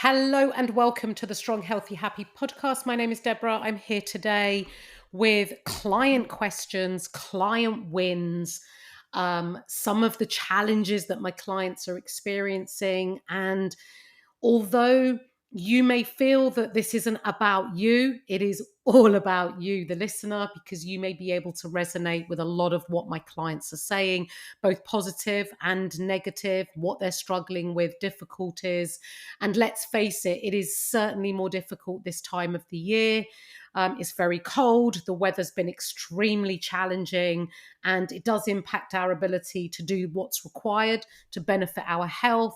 Hello and welcome to the Strong, Healthy, Happy podcast. My name is Debra. I'm here today with client questions, client wins, some of the challenges that my clients are experiencing. And although you may feel that this isn't about you, it is all about you, the listener, because you may be able to resonate with a lot of what my clients are saying, both positive and negative, what they're struggling with, difficulties. And let's face it, it is certainly more difficult this time of the year. It's very cold. The weather's been extremely challenging, and it does impact our ability to do what's required to benefit our health.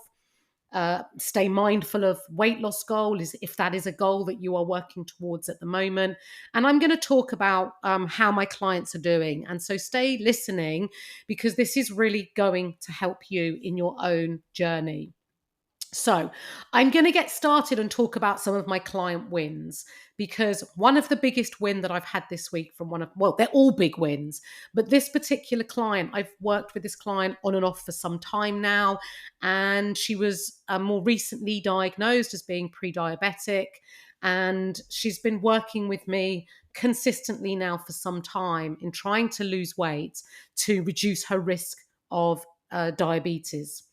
Stay mindful of weight loss goal is if that is a goal that you are working towards at the moment. And I'm going to talk about how my clients are doing. And so stay listening because this is really going to help you in your own journey. So, I'm going to get started and talk about some of my client wins because one of the biggest win that I've had this week from they're all big wins, but this particular client, I've worked with this client on and off for some time now, and she was more recently diagnosed as being pre-diabetic, and she's been working with me consistently now for some time in trying to lose weight to reduce her risk of diabetes.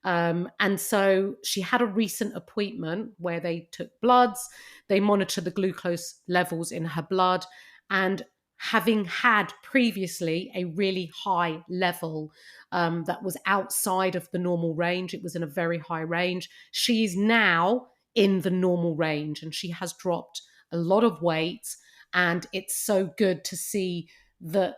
And so she had a recent appointment where they took bloods, they monitored the glucose levels in her blood, and having had previously a really high level that was outside of the normal range, it was in a very high range. She is now in the normal range and she has dropped a lot of weight. And it's so good to see the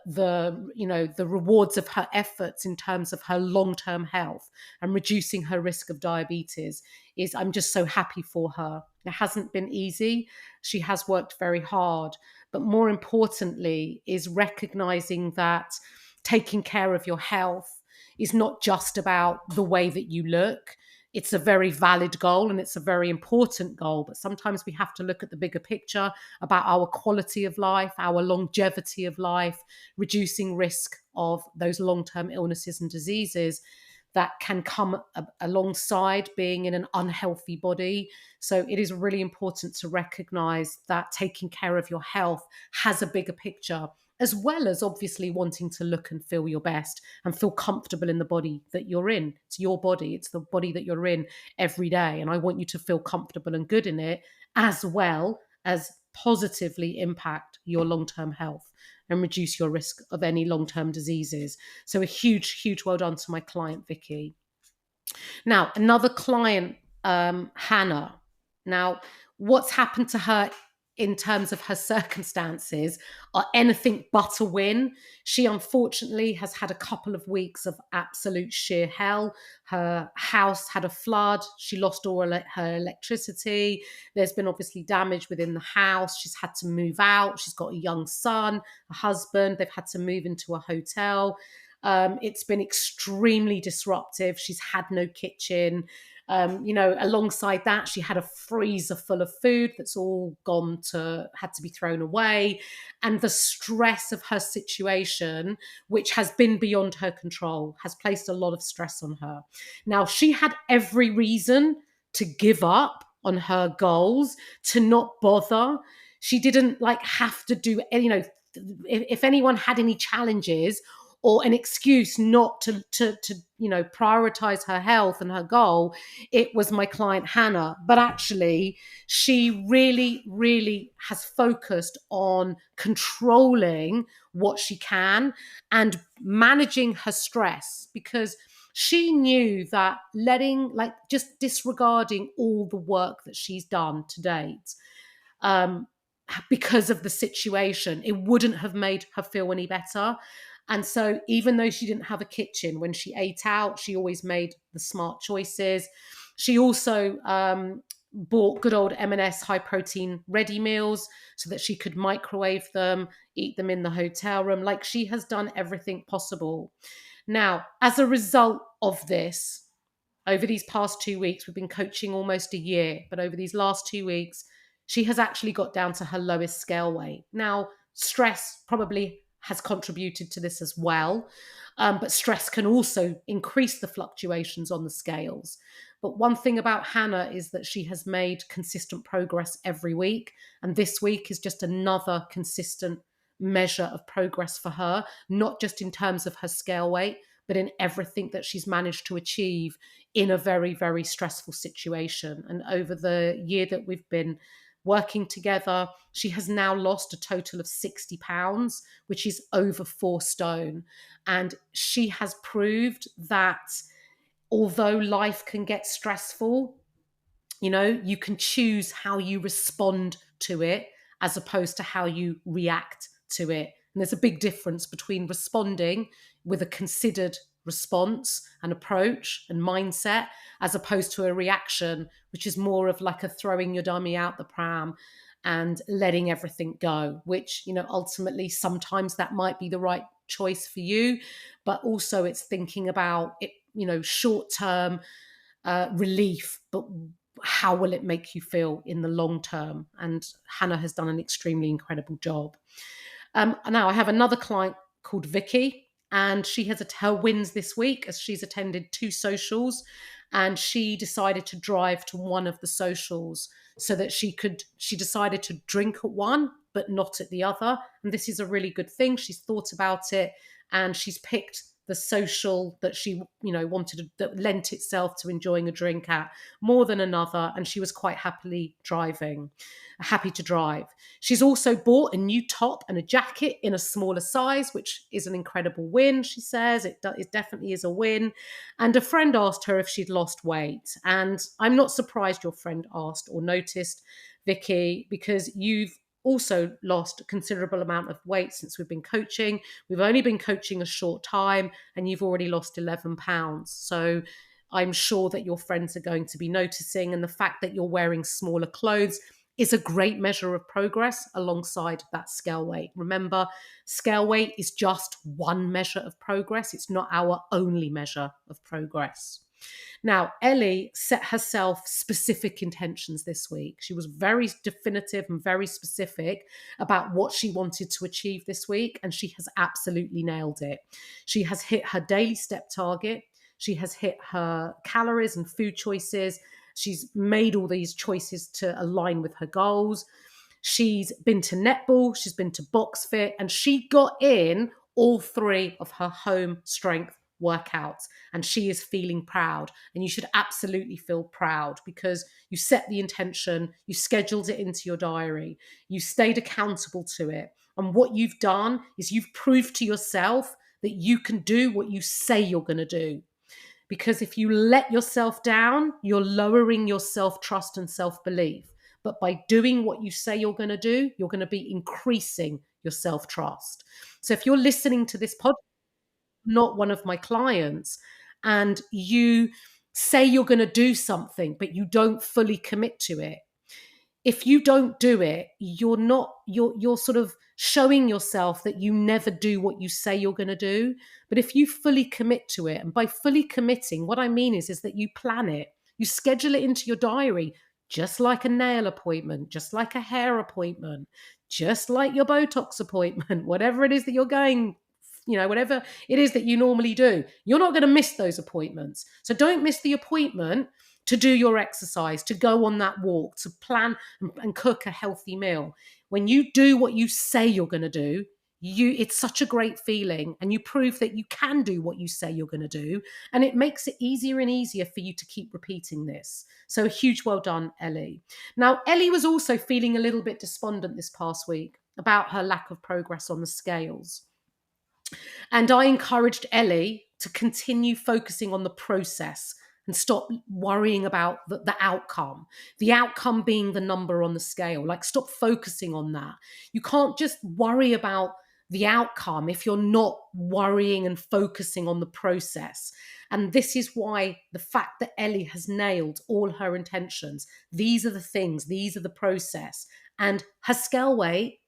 rewards of her efforts in terms of her long-term health and reducing her risk of diabetes. Is I'm just so happy for her. It hasn't been easy. She has worked very hard, but more importantly is recognizing that taking care of your health is not just about the way that you look. It's a very valid goal and it's a very important goal, but sometimes we have to look at the bigger picture about our quality of life, our longevity of life, reducing risk of those long-term illnesses and diseases that can come alongside being in an unhealthy body. So it is really important to recognize that taking care of your health has a bigger picture, as well as obviously wanting to look and feel your best and feel comfortable in the body that you're in. It's your body, it's the body that you're in every day. And I want you to feel comfortable and good in it, as well as positively impact your long-term health and reduce your risk of any long-term diseases. So a huge, huge well done to my client, Vicky. Now, another client, Hannah. Now, what's happened to her in terms of her circumstances are anything but a win. She unfortunately has had a couple of weeks of absolute sheer hell. Her house had a flood. She lost all her electricity. There's been obviously damage within the house. She's had to move out. She's got a young son, a husband. They've had to move into a hotel. It's been extremely disruptive. She's had no kitchen. Alongside that, she had a freezer full of food that's all had to be thrown away. And the stress of her situation, which has been beyond her control, has placed a lot of stress on her. Now, she had every reason to give up on her goals, to not bother. She didn't have to do, if anyone had any challenges or an excuse not to prioritize her health and her goal, it was my client Hannah. But actually, she really, really has focused on controlling what she can and managing her stress, because she knew that just disregarding all the work that she's done to date, because of the situation, it wouldn't have made her feel any better. And so even though she didn't have a kitchen, when she ate out, she always made the smart choices. She also bought good old M&S high protein ready meals so that she could microwave them, eat them in the hotel room. Like, she has done everything possible. Now, as a result of this, over these past 2 weeks, we've been coaching almost a year, but over these last 2 weeks, she has actually got down to her lowest scale weight. Now, stress probably has contributed to this as well. But stress can also increase the fluctuations on the scales. But one thing about Hannah is that she has made consistent progress every week. And this week is just another consistent measure of progress for her, not just in terms of her scale weight, but in everything that she's managed to achieve in a very, very stressful situation. And over the year that we've been working together, she has now lost a total of 60 pounds, which is over 4 stone. And she has proved that although life can get stressful, you can choose how you respond to it as opposed to how you react to it. And there's a big difference between responding with a considered response and approach and mindset as opposed to a reaction, which is more of like a throwing your dummy out the pram and letting everything go, which, ultimately sometimes that might be the right choice for you, but also it's thinking about it, short term relief, but how will it make you feel in the long term? And Hannah has done an extremely incredible job. Now I have another client called Vicky, and she has her wins this week as she's attended 2 socials, and she decided to drive to one of the socials so that she decided to drink at one but not at the other. And this is a really good thing. She's thought about it, and she's picked the social that she wanted that lent itself to enjoying a drink at more than another, and she was quite happy to drive. She's also bought a new top and a jacket in a smaller size, which is an incredible win. She says it definitely is a win. And a friend asked her if she'd lost weight, and I'm not surprised your friend asked or noticed, Vicky, because you've also lost a considerable amount of weight since we've been coaching. We've only been coaching a short time, and you've already lost 11 pounds. So I'm sure that your friends are going to be noticing. And the fact that you're wearing smaller clothes is a great measure of progress alongside that scale weight. Remember, scale weight is just one measure of progress. It's not our only measure of progress. Now, Ellie set herself specific intentions this week. She was very definitive and very specific about what she wanted to achieve this week, and she has absolutely nailed it. She has hit her daily step target. She has hit her calories and food choices. She's made all these choices to align with her goals. She's been to netball, she's been to box fit, and she got in all 3 of her home strength workouts, and she is feeling proud. And you should absolutely feel proud because you set the intention, you scheduled it into your diary, you stayed accountable to it. And what you've done is you've proved to yourself that you can do what you say you're going to do. Because if you let yourself down, you're lowering your self-trust and self-belief. But by doing what you say you're going to do, you're going to be increasing your self-trust. So if you're listening to this podcast, not one of my clients, and you say you're going to do something, but you don't fully commit to it, if you don't do it, you're sort of showing yourself that you never do what you say you're going to do. But if you fully commit to it, and by fully committing, what I mean is that you plan it, you schedule it into your diary, just like a nail appointment, just like a hair appointment, just like your Botox appointment, whatever it is that you're going, whatever it is that you normally do, you're not going to miss those appointments. So don't miss the appointment to do your exercise, to go on that walk, to plan and cook a healthy meal. When you do what you say you're going to do, it's such a great feeling, and you prove that you can do what you say you're going to do, and it makes it easier and easier for you to keep repeating this. So a huge well done, Ellie. Now, Ellie was also feeling a little bit despondent this past week about her lack of progress on the scales. And I encouraged Ellie to continue focusing on the process and stop worrying about the outcome. The outcome being the number on the scale. Like, stop focusing on that. You can't just worry about the outcome if you're not worrying and focusing on the process. And this is why the fact that Ellie has nailed all her intentions, these are the things, these are the process. And her scale weight,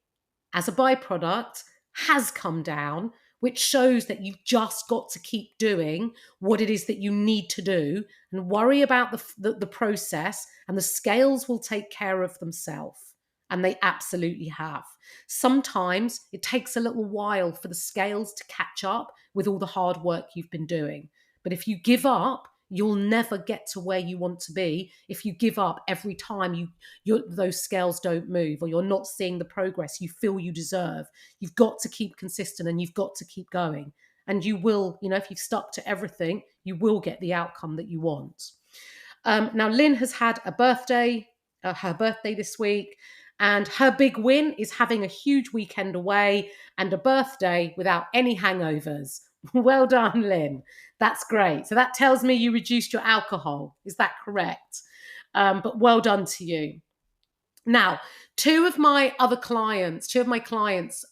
as a byproduct, has come down, which shows that you've just got to keep doing what it is that you need to do and worry about the process, and the scales will take care of themselves. And they absolutely have. Sometimes it takes a little while for the scales to catch up with all the hard work you've been doing. But if you give up, you'll never get to where you want to be if you give up every time those scales don't move, or you're not seeing the progress you feel you deserve. You've got to keep consistent, and you've got to keep going. And you will, if you've stuck to everything, you will get the outcome that you want. Now, Lynn has had her birthday this week, and her big win is having a huge weekend away and a birthday without any hangovers. Well done, Lynn. That's great. So that tells me you reduced your alcohol. Is that correct? But well done to you. Now, two of my clients,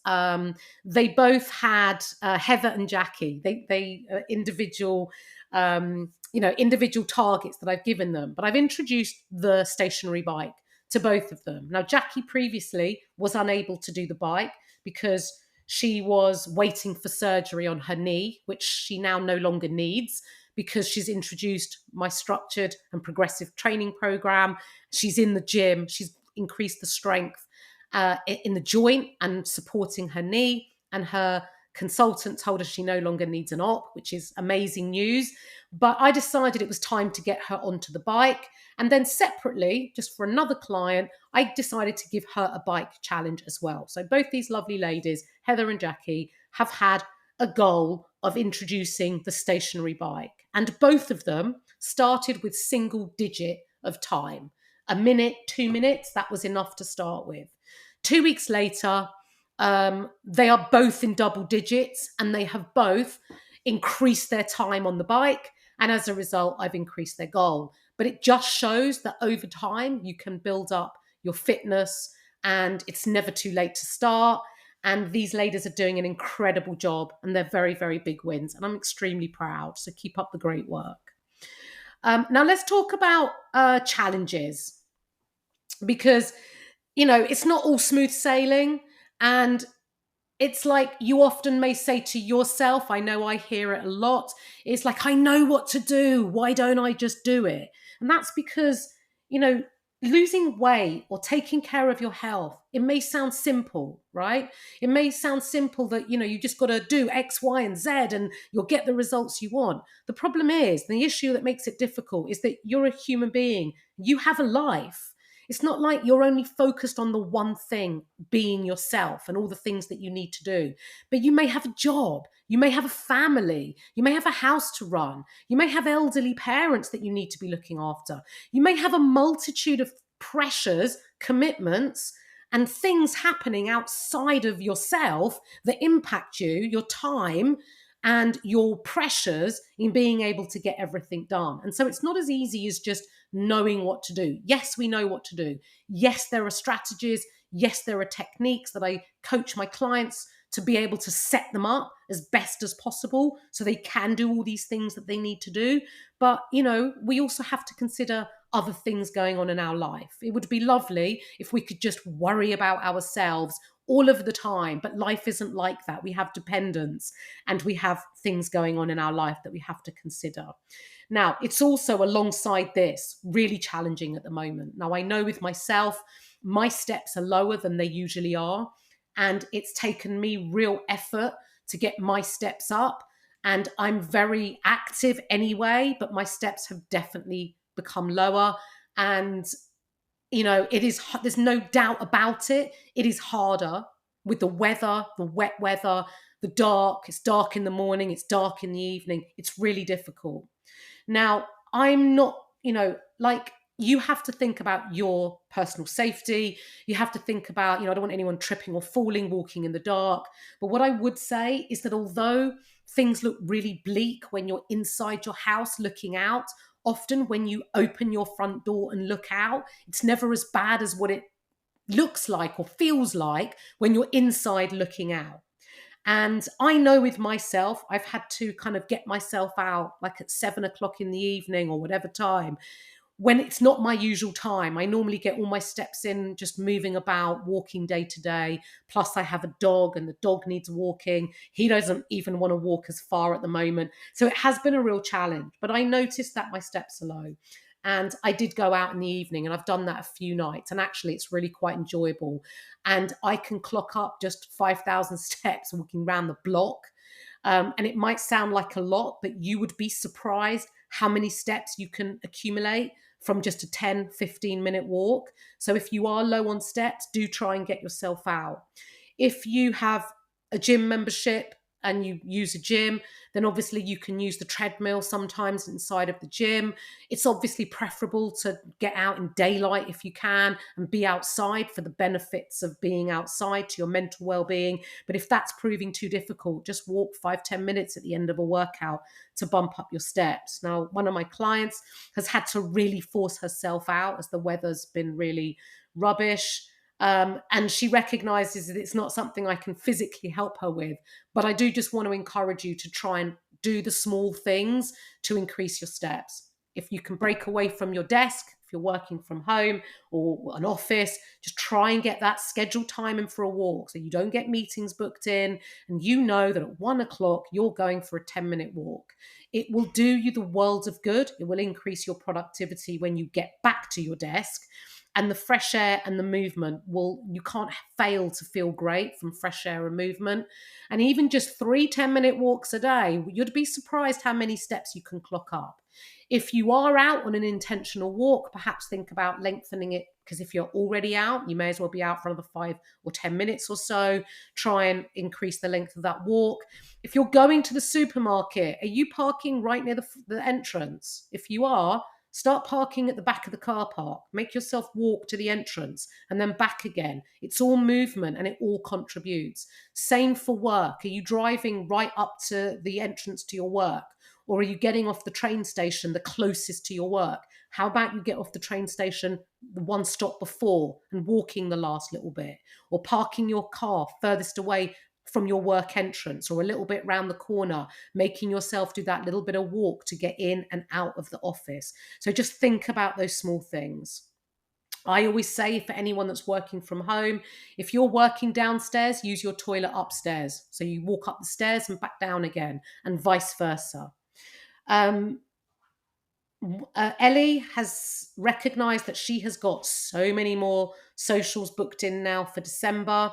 they both had Heather and Jackie. They individual, individual targets that I've given them. But I've introduced the stationary bike to both of them. Now, Jackie previously was unable to do the bike because she was waiting for surgery on her knee, which she now no longer needs because she's introduced my structured and progressive training program. She's in the gym. She's increased the strength in the joint and supporting her knee. And her consultant told her she no longer needs an op, which is amazing news. But I decided it was time to get her onto the bike. And then separately, just for another client, I decided to give her a bike challenge as well. So both these lovely ladies, Heather and Jackie, have had a goal of introducing the stationary bike. And both of them started with single digit of time. A minute, 2 minutes, that was enough to start with. 2 weeks later, they are both in double digits, and they have both increased their time on the bike. And as a result, I've increased their goal. But it just shows that over time, you can build up your fitness, and it's never too late to start. And these ladies are doing an incredible job, and they're very, very big wins. And I'm extremely proud. So keep up the great work. Now let's talk about challenges, because, it's not all smooth sailing. And it's like you often may say to yourself, I know I hear it a lot, it's like, I know what to do. Why don't I just do it? And that's because, losing weight or taking care of your health, it may sound simple, right? It may sound simple that, you just got to do X, Y, and Z and you'll get the results you want. The problem is, the issue that makes it difficult is that you're a human being. You have a life. It's not like you're only focused on the one thing, being yourself and all the things that you need to do. But you may have a job, you may have a family, you may have a house to run, you may have elderly parents that you need to be looking after. You may have a multitude of pressures, commitments, and things happening outside of yourself that impact you, your time, and your pressures in being able to get everything done. And so it's not as easy as just knowing what to do. Yes, we know what to do. Yes, there are strategies. Yes, there are techniques that I coach my clients to be able to set them up as best as possible so they can do all these things that they need to do. But, we also have to consider other things going on in our life. It would be lovely if we could just worry about ourselves all of the time, but life isn't like that. We have dependents and we have things going on in our life that we have to consider. Now, it's also alongside this really challenging at the moment. Now, I know with myself, my steps are lower than they usually are, and it's taken me real effort to get my steps up. And I'm very active anyway, but my steps have definitely become lower. And there's no doubt about it. It is harder with the weather, the wet weather, the dark. It's dark in the morning, it's dark in the evening. It's really difficult. Now, I'm not, you have to think about your personal safety. You have to think about, I don't want anyone tripping or falling, walking in the dark. But what I would say is that although things look really bleak when you're inside your house looking out, often when you open your front door and look out, it's never as bad as what it looks like or feels like when you're inside looking out. And I know with myself, I've had to kind of get myself out like at 7:00 in the evening or whatever time, when it's not my usual time. I normally get all my steps in just moving about, walking day to day. Plus I have a dog and the dog needs walking. He doesn't even want to walk as far at the moment. So it has been a real challenge, but I noticed that my steps are low. And I did go out in the evening, and I've done that a few nights. And actually, it's really quite enjoyable. And I can clock up just 5,000 steps walking around the block. And it might sound like a lot, but you would be surprised how many steps you can accumulate from just a 10, 15-minute walk. So if you are low on steps, do try and get yourself out. If you have a gym membership and you use a gym, then obviously you can use the treadmill sometimes inside of the gym. It's obviously preferable to get out in daylight if you can and be outside for the benefits of being outside to your mental well-being. But if that's proving too difficult, just walk 5-10 minutes at the end of a workout to bump up your steps. Now, one of my clients has had to really force herself out as the weather's been really rubbish. And she recognizes that it's not something I can physically help her with. But I do just want to encourage you to try and do the small things to increase your steps. If you can break away from your desk, if you're working from home or an office, just try and get that scheduled time in for a walk so you don't get meetings booked in and you know that at 1 o'clock you're going for a 10-minute walk. It will do you the world of good. It will increase your productivity when you get back to your desk. And the fresh air and the movement you can't fail to feel great from fresh air and movement. And even just 3 10-minute walks a day, you'd be surprised how many steps you can clock up. If you are out on an intentional walk, perhaps think about lengthening it, because if you're already out, you may as well be out for another 5 or 10 minutes or so. Try and increase the length of that walk. If you're going to the supermarket, are you parking right near the entrance? If you are, start parking at the back of the car park. Make yourself walk to the entrance and then back again. It's all movement and it all contributes. Same for work. Are you driving right up to the entrance to your work? Or are you getting off the train station the closest to your work? How about you get off the train station the one stop before and walking the last little bit? Or parking your car furthest away from your work entrance or a little bit round the corner, making yourself do that little bit of walk to get in and out of the office. So just think about those small things. I always say for anyone that's working from home, if you're working downstairs, use your toilet upstairs. So you walk up the stairs and back down again, and vice versa. Um, Ellie has recognized that she has got so many more socials booked in now for December,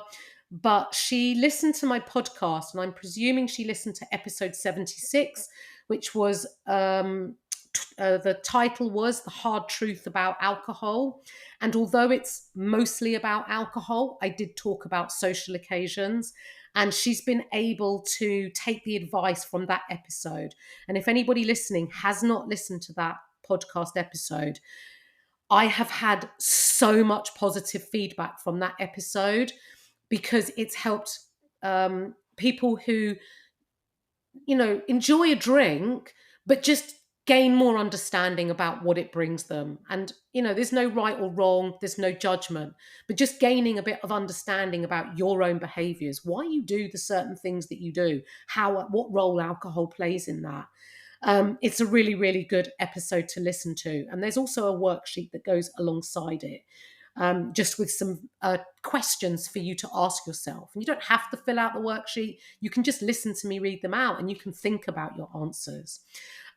but she listened to my podcast, and I'm presuming she listened to episode 76, which was the title was The Hard Truth About Alcohol. And although it's mostly about alcohol, I did talk about social occasions. And she's been able to take the advice from that episode. And if anybody listening has not listened to that podcast episode, I have had so much positive feedback from that episode because it's helped people who, enjoy a drink, but just gain more understanding about what it brings them. And, there's no right or wrong, there's no judgment, but just gaining a bit of understanding about your own behaviors, why you do the certain things that you do, what role alcohol plays in that. It's a really, really good episode to listen to. And there's also a worksheet that goes alongside it. Just with some questions for you to ask yourself. And you don't have to fill out the worksheet. You can just listen to me read them out and you can think about your answers.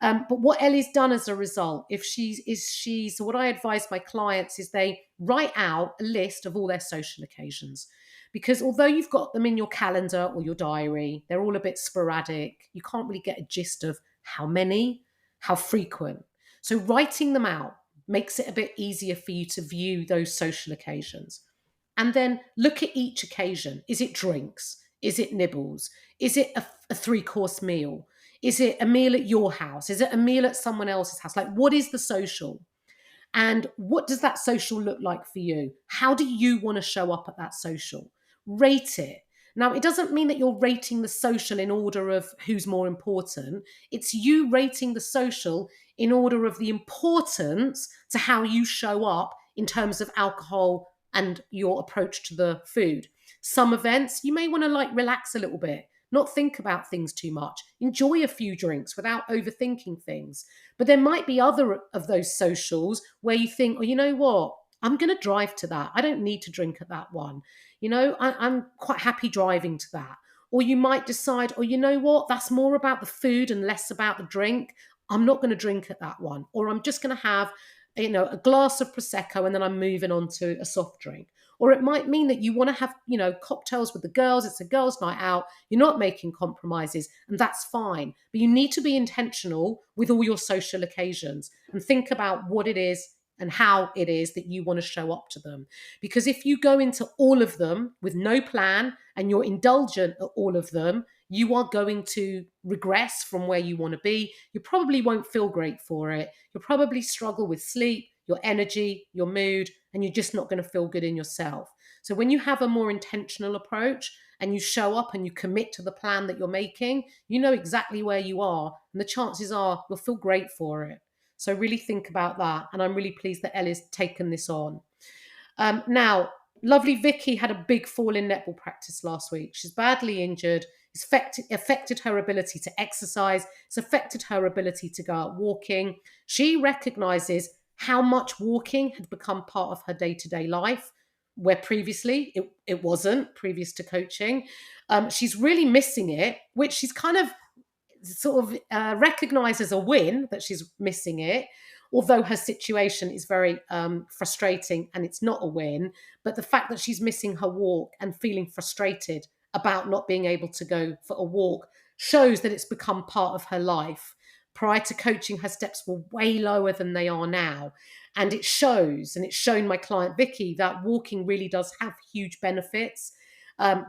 But what Ellie's done as a result, so what I advise my clients is they write out a list of all their social occasions. Because although you've got them in your calendar or your diary, they're all a bit sporadic. You can't really get a gist of how many, how frequent. So writing them out makes it a bit easier for you to view those social occasions. And then look at each occasion. Is it drinks? Is it nibbles? Is it a 3-course meal? Is it a meal at your house? Is it a meal at someone else's house? Like, what is the social? And what does that social look like for you? How do you want to show up at that social? Rate it. Now, it doesn't mean that you're rating the social in order of who's more important. It's you rating the social in order of the importance to how you show up in terms of alcohol and your approach to the food. Some events, you may want to relax a little bit, not think about things too much, enjoy a few drinks without overthinking things. But there might be other of those socials where you think, oh, you know what? I'm going to drive to that. I don't need to drink at that one. I'm quite happy driving to that. Or you might decide, oh, you know what? That's more about the food and less about the drink. I'm not going to drink at that one. Or I'm just going to have a glass of Prosecco and then I'm moving on to a soft drink. Or it might mean that you want to have, cocktails with the girls. It's a girls' night out. You're not making compromises, and that's fine. But you need to be intentional with all your social occasions and think about what it is and how it is that you want to show up to them. Because if you go into all of them with no plan and you're indulgent at all of them, you are going to regress from where you want to be. You probably won't feel great for it. You'll probably struggle with sleep, your energy, your mood, and you're just not going to feel good in yourself. So when you have a more intentional approach and you show up and you commit to the plan that you're making, you know exactly where you are, and the chances are you'll feel great for it. So really think about that. And I'm really pleased that Ellie's taken this on. Now, lovely Vicky had a big fall in netball practice last week. She's badly injured. It's affected her ability to exercise. It's affected her ability to go out walking. She recognizes how much walking had become part of her day-to-day life, where previously it wasn't, previous to coaching. She's really missing it, which she's kind of sort of recognized as a win that she's missing it, although her situation is very frustrating and it's not a win. But the fact that she's missing her walk and feeling frustrated about not being able to go for a walk shows that it's become part of her life. Prior to coaching, her steps were way lower than they are now. And it shows, and it's shown my client Vicky, that walking really does have huge benefits,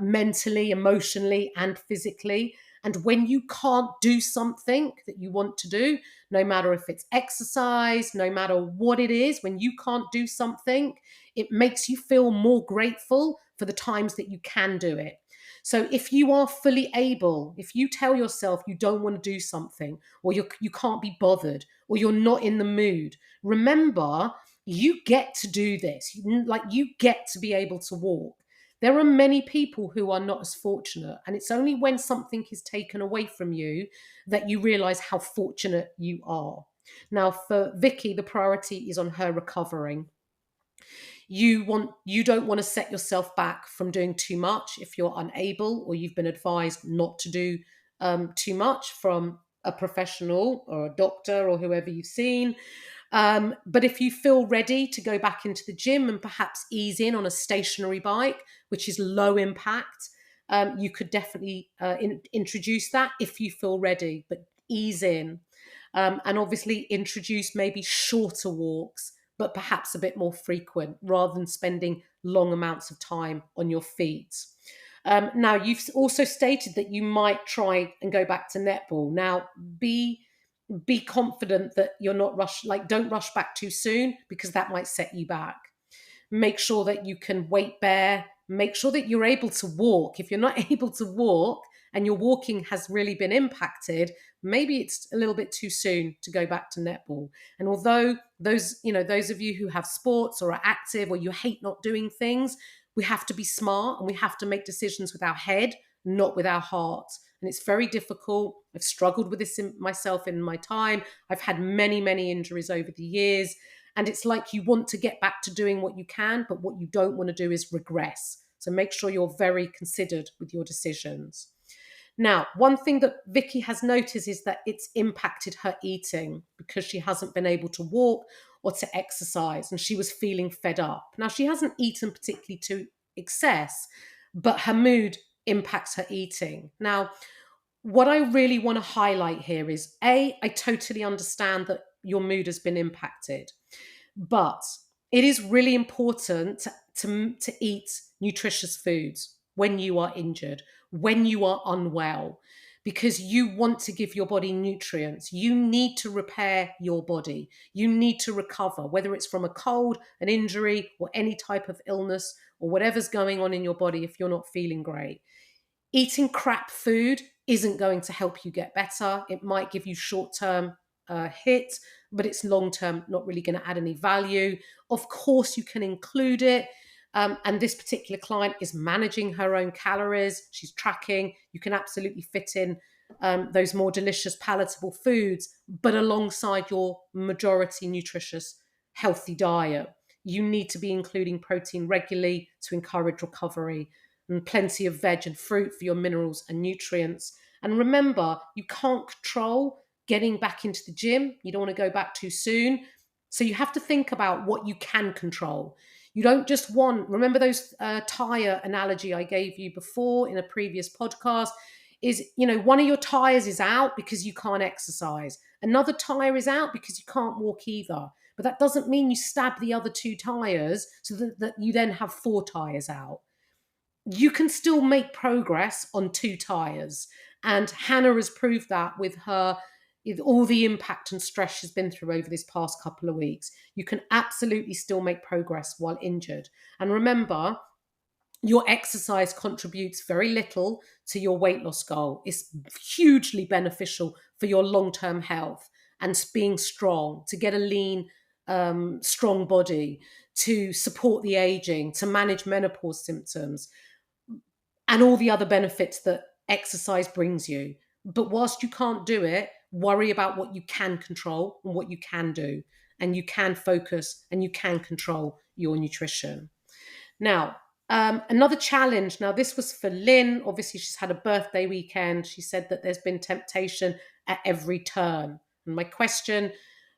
mentally, emotionally, and physically. And when you can't do something that you want to do, no matter if it's exercise, no matter what it is, when you can't do something, it makes you feel more grateful for the times that you can do it. So if you are fully able, if you tell yourself you don't want to do something, or you can't be bothered, or you're not in the mood, remember, you get to do this. Like, you get to be able to walk. There are many people who are not as fortunate, and it's only when something is taken away from you that you realize how fortunate you are. Now, for Vicky, the priority is on her recovering. You don't want to set yourself back from doing too much if you're unable or you've been advised not to do too much from a professional or a doctor or whoever you've seen. But if you feel ready to go back into the gym and perhaps ease in on a stationary bike, which is low impact, you could definitely introduce that if you feel ready, but ease in. And obviously introduce maybe shorter walks, but perhaps a bit more frequent, rather than spending long amounts of time on your feet. Now, you've also stated that you might try and go back to netball. Now, be confident that you're not don't rush back too soon, because that might set you back. Make sure that you can weight bear, make sure that you're able to walk. If you're not able to walk and your walking has really been impacted, maybe it's a little bit too soon to go back to netball. And although those of you who have sports or are active, or you hate not doing things, we have to be smart and we have to make decisions with our head, not with our heart. And it's very difficult. I've struggled with this myself in my time. I've had many, many injuries over the years. And it's like you want to get back to doing what you can, but what you don't want to do is regress. So make sure you're very considered with your decisions. Now, one thing that Vicky has noticed is that it's impacted her eating, because she hasn't been able to walk or to exercise, and she was feeling fed up. Now, she hasn't eaten particularly to excess, but her mood impacts her eating. Now, what I really want to highlight here is, I totally understand that your mood has been impacted, but it is really important to eat nutritious foods when you are injured, when you are unwell, because you want to give your body nutrients. You need to repair your body. You need to recover, whether it's from a cold, an injury, or any type of illness, or whatever's going on in your body if you're not feeling great. Eating crap food isn't going to help you get better. It might give you short-term hit, but it's long-term not really going to add any value. Of course, you can include it. And this particular client is managing her own calories. She's tracking. You can absolutely fit in those more delicious, palatable foods, but alongside your majority nutritious, healthy diet. You need to be including protein regularly to encourage recovery, and plenty of veg and fruit for your minerals and nutrients. And remember, you can't control getting back into the gym. You don't want to go back too soon. So you have to think about what you can control. You don't just want, remember those tire analogy I gave you before in a previous podcast, is, one of your tires is out because you can't exercise. Another tire is out because you can't walk either. But that doesn't mean you stab the other two tires so that you then have four tires out. You can still make progress on two tires. And Hannah has proved that with all the impact and stress she's been through over this past couple of weeks. You can absolutely still make progress while injured. And remember, your exercise contributes very little to your weight loss goal. It's hugely beneficial for your long-term health and being strong, to get a lean, strong body, to support the aging, to manage menopause symptoms, and all the other benefits that exercise brings you. But whilst you can't do it, worry about what you can control and what you can do. And you can focus and you can control your nutrition. Now, another challenge. Now, this was for Lynn. Obviously, she's had a birthday weekend. She said that there's been temptation at every turn. And my question,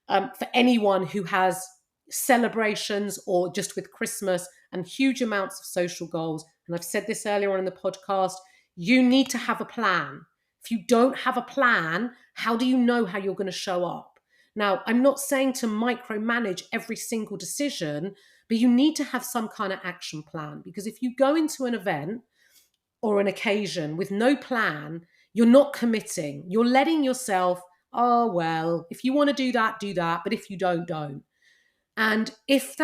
for anyone who has celebrations or just with Christmas and huge amounts of social goals, and I've said this earlier on in the podcast, you need to have a plan. If you don't have a plan, how do you know how you're going to show up? Now, I'm not saying to micromanage every single decision, but you need to have some kind of action plan, because if you go into an event or an occasion with no plan, you're not committing. You're letting yourself, oh, well, if you want to do that, do that. But if you don't. And if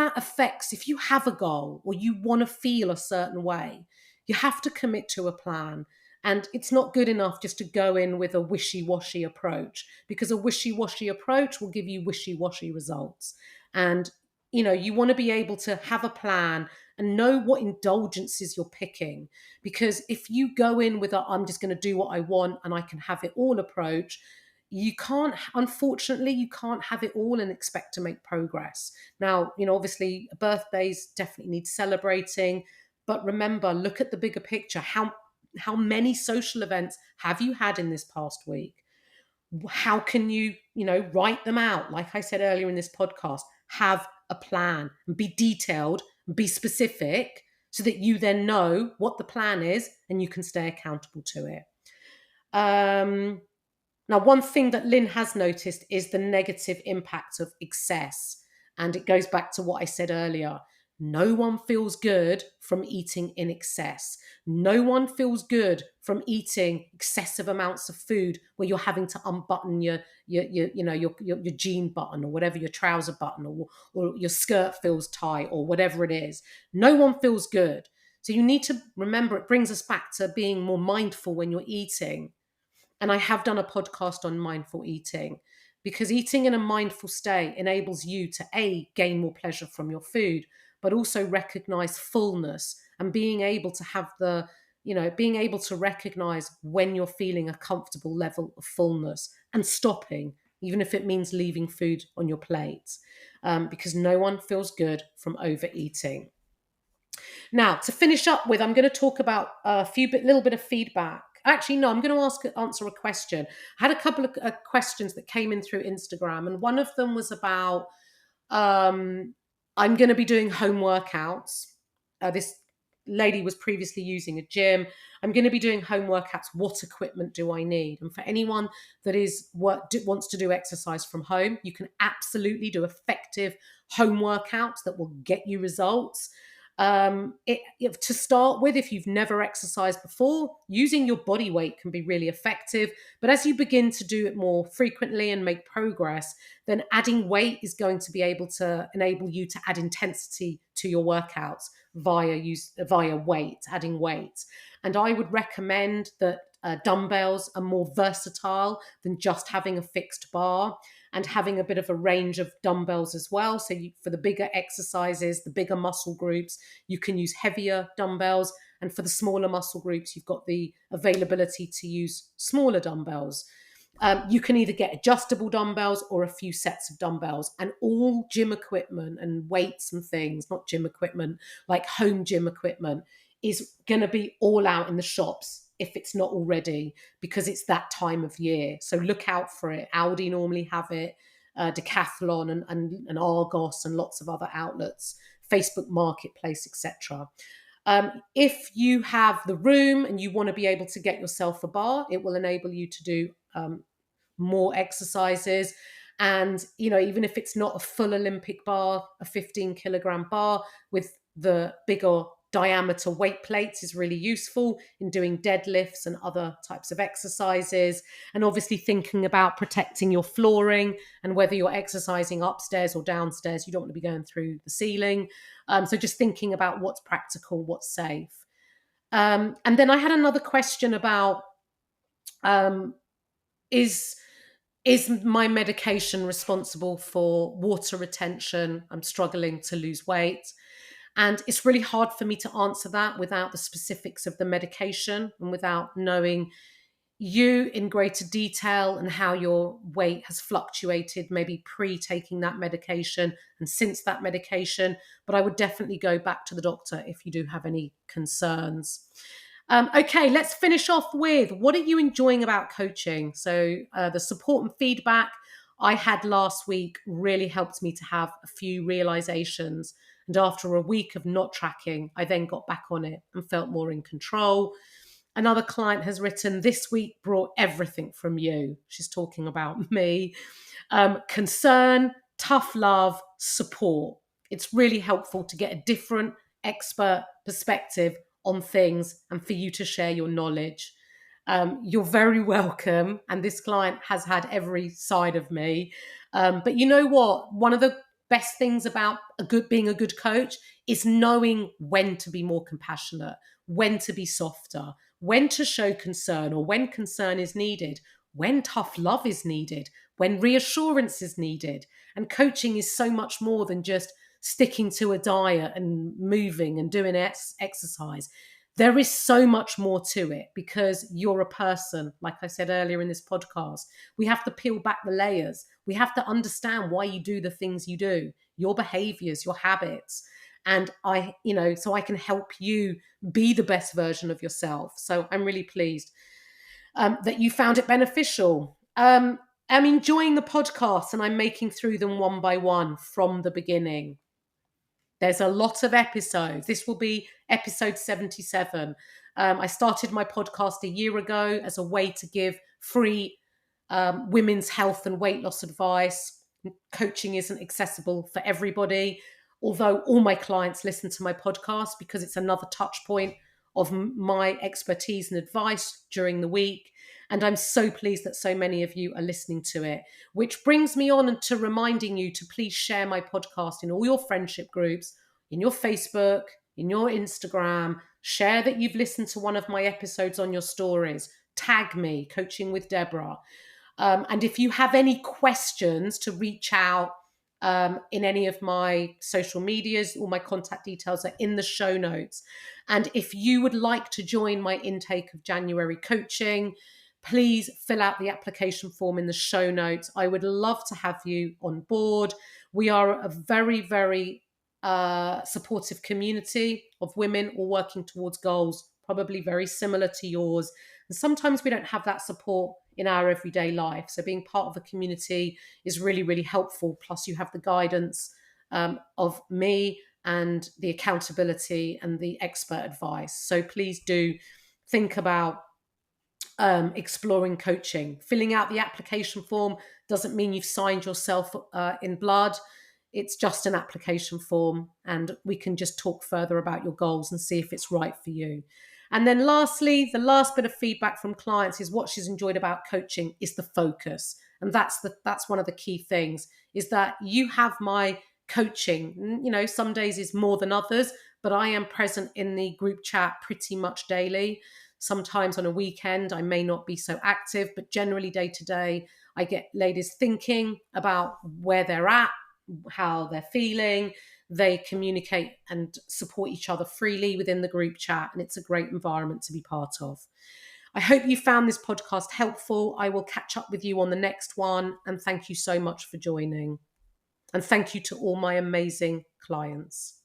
you have a goal or you want to feel a certain way, you have to commit to a plan. And it's not good enough just to go in with a wishy-washy approach, because a wishy-washy approach will give you wishy-washy results. And, you want to be able to have a plan and know what indulgences you're picking. Because if you go in with I'm just going to do what I want and I can have it all approach, unfortunately, you can't have it all and expect to make progress. Now, obviously birthdays definitely need celebrating, but remember, look at the bigger picture. How many social events have you had in this past week? How can you, write them out? Like I said earlier in this podcast, have a plan and be detailed and be specific so that you then know what the plan is and you can stay accountable to it. Now, one thing that Lynn has noticed is the negative impact of excess. And it goes back to what I said earlier. No one feels good from eating in excess. No one feels good from eating excessive amounts of food where you're having to unbutton your jean button or whatever, your trouser button, or your skirt feels tight or whatever it is. No one feels good. So you need to remember, it brings us back to being more mindful when you're eating. And I have done a podcast on mindful eating, because eating in a mindful state enables you to gain more pleasure from your food, but also recognize fullness and being able to being able to recognize when you're feeling a comfortable level of fullness and stopping, even if it means leaving food on your plate, because no one feels good from overeating. Now, to finish up with, I'm going to talk about little bit of feedback. Actually, no, I'm going to answer a question. I had a couple of questions that came in through Instagram, and one of them was about I'm going to be doing home workouts. This lady was previously using a gym. I'm going to be doing home workouts. What equipment do I need? And for anyone that wants to do exercise from home, you can absolutely do effective home workouts that will get you results. To start with, if you've never exercised before, using your body weight can be really effective. But as you begin to do it more frequently and make progress, then adding weight is going to be able to enable you to add intensity to your workouts via weight, adding weight. And I would recommend that dumbbells are more versatile than just having a fixed bar, and having a bit of a range of dumbbells as well. So for the bigger exercises, the bigger muscle groups, you can use heavier dumbbells. And for the smaller muscle groups, you've got the availability to use smaller dumbbells. You can either get adjustable dumbbells or a few sets of dumbbells, and all gym equipment and weights and things, not gym equipment, like home gym equipment, is going to be all out in the shops if it's not already, because it's that time of year. So look out for it. Aldi normally have it. Decathlon and Argos and lots of other outlets, Facebook Marketplace, etc. If you have the room and you want to be able to get yourself a bar, it will enable you to do more exercises. And, even if it's not a full Olympic bar, a 15-kilogram bar with the bigger diameter weight plates is really useful in doing deadlifts and other types of exercises. And obviously thinking about protecting your flooring, and whether you're exercising upstairs or downstairs, you don't want to be going through the ceiling. So just thinking about what's practical, what's safe. And then I had another question about, is my medication responsible for water retention? I'm struggling to lose weight. And it's really hard for me to answer that without the specifics of the medication and without knowing you in greater detail and how your weight has fluctuated, maybe pre-taking that medication and since that medication. But I would definitely go back to the doctor if you do have any concerns. Okay, let's finish off with, what are you enjoying about coaching? So the support and feedback I had last week really helped me to have a few realizations. And after a week of not tracking, I then got back on it and felt more in control. Another client has written, this week brought everything from you. She's talking about me. Concern, tough love, support. It's really helpful to get a different expert perspective on things and for you to share your knowledge. You're very welcome. And this client has had every side of me. But you know what? One of the best things about being a good coach is knowing when to be more compassionate, when to be softer, when to show concern or when concern is needed, when tough love is needed, when reassurance is needed. And coaching is so much more than just sticking to a diet and moving and doing exercise. There is so much more to it because you're a person. Like I said earlier in this podcast, we have to peel back the layers. We have to understand why you do the things you do, your behaviors, your habits. And so I can help you be the best version of yourself. So I'm really pleased that you found it beneficial. I'm enjoying the podcast and I'm making through them one by one from the beginning. There's a lot of episodes. This will be episode 77. I started my podcast a year ago as a way to give free women's health and weight loss advice. Coaching isn't accessible for everybody, although all my clients listen to my podcast because it's another touch point of my expertise and advice during the week. And I'm so pleased that so many of you are listening to it, which brings me on to reminding you to please share my podcast in all your friendship groups, in your Facebook, in your Instagram. Share that you've listened to one of my episodes on your stories. Tag me, Coaching with Debra. And if you have any questions, to reach out in any of my social medias. All my contact details are in the show notes. And if you would like to join my intake of January coaching, please fill out the application form in the show notes. I would love to have you on board. We are a very, very supportive community of women all working towards goals, probably very similar to yours. And sometimes we don't have that support in our everyday life. So being part of a community is really, really helpful. Plus you have the guidance of me and the accountability and the expert advice. So please do think about exploring coaching. Filling out the application form doesn't mean you've signed yourself in blood. It's just an application form, and we can just talk further about your goals and see if it's right for you. And then lastly, the last bit of feedback from clients is what she's enjoyed about coaching is the focus. And that's one of the key things, is that you have my coaching. You know, some days is more than others, but I am present in the group chat pretty much daily. Sometimes on a weekend, I may not be so active, but generally day to day, I get ladies thinking about where they're at, how they're feeling. They communicate and support each other freely within the group chat, and it's a great environment to be part of. I hope you found this podcast helpful. I will catch up with you on the next one, and thank you so much for joining. And thank you to all my amazing clients.